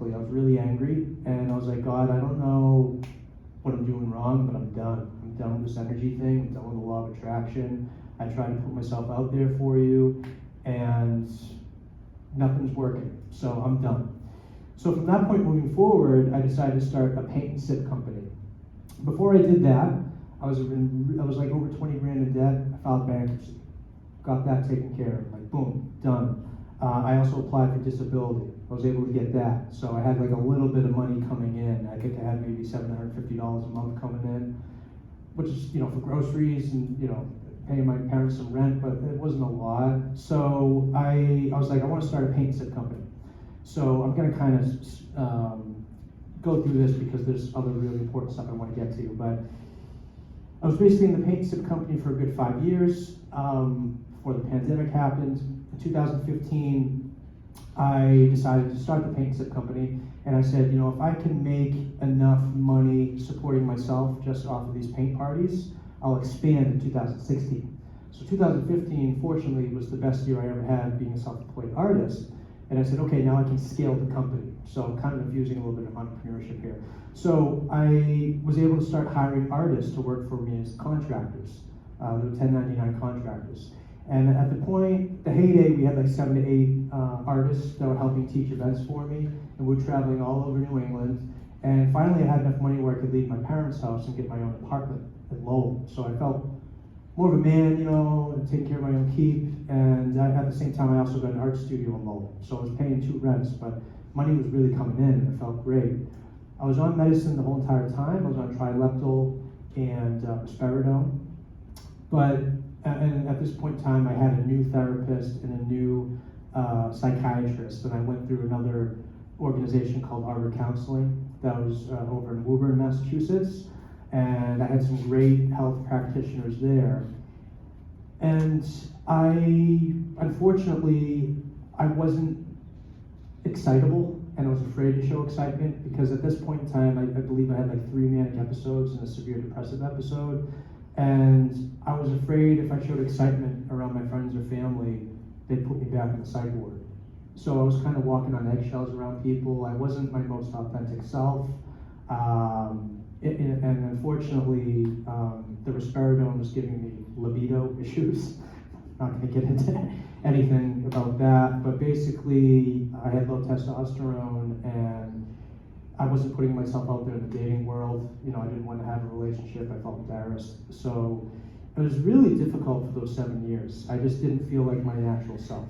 I was really angry, and I was like, God, I don't know what I'm doing wrong, but I'm done. I'm done with this energy thing. I'm done with the law of attraction. I try to put myself out there for you, and nothing's working, so I'm done. So from that point moving forward, I decided to start a paint and sip company. Before I did that, I was like over 20 grand in debt. I filed bankruptcy, got that taken care of, like boom, done. I also applied for disability. I was able to get that. So I had like a little bit of money coming in. I could have maybe $750 a month coming in, which is, for groceries and, paying my parents some rent, but it wasn't a lot. So I was like, I want to start a paint and sip company. So I'm going to kind of go through this because there's other really important stuff I want to get to. But I was basically in the paint and sip company for a good 5 years before the pandemic happened. In 2015, I decided to start the paint and sip company, and I said, if I can make enough money supporting myself just off of these paint parties, I'll expand in 2016. So 2015, fortunately, was the best year I ever had being a self-employed artist. And I said, okay, now I can scale the company. So I'm kind of infusing a little bit of entrepreneurship here. So I was able to start hiring artists to work for me as contractors. They were 1099 contractors. And at the heyday, we had like 7 to 8 artists that were helping teach events for me. And we were traveling all over New England. And finally, I had enough money where I could leave my parents' house and get my own apartment in Lowell. So I felt more of a man, and taking care of my own keep. And at the same time, I also got an art studio in Lowell. So I was paying 2 rents, but money was really coming in, and it felt great. I was on medicine the whole entire time. I was on trileptal and risperidone. But and at this point in time, I had a new therapist and a new psychiatrist, and I went through another organization called Arbor Counseling that was over in Woburn, Massachusetts, and I had some great health practitioners there. And unfortunately, I wasn't excitable, and I was afraid to show excitement because at this point in time, I believe I had like 3 manic episodes and a severe depressive episode. And I was afraid if I showed excitement around my friends or family, they'd put me back in the psych ward. So I was kind of walking on eggshells around people. I wasn't my most authentic self. And unfortunately, the risperidone was giving me libido issues. Not going to get into anything about that, but basically I had low testosterone and I wasn't putting myself out there in the dating world. I didn't want to have a relationship. I felt embarrassed. So it was really difficult for those 7 years. I just didn't feel like my natural self.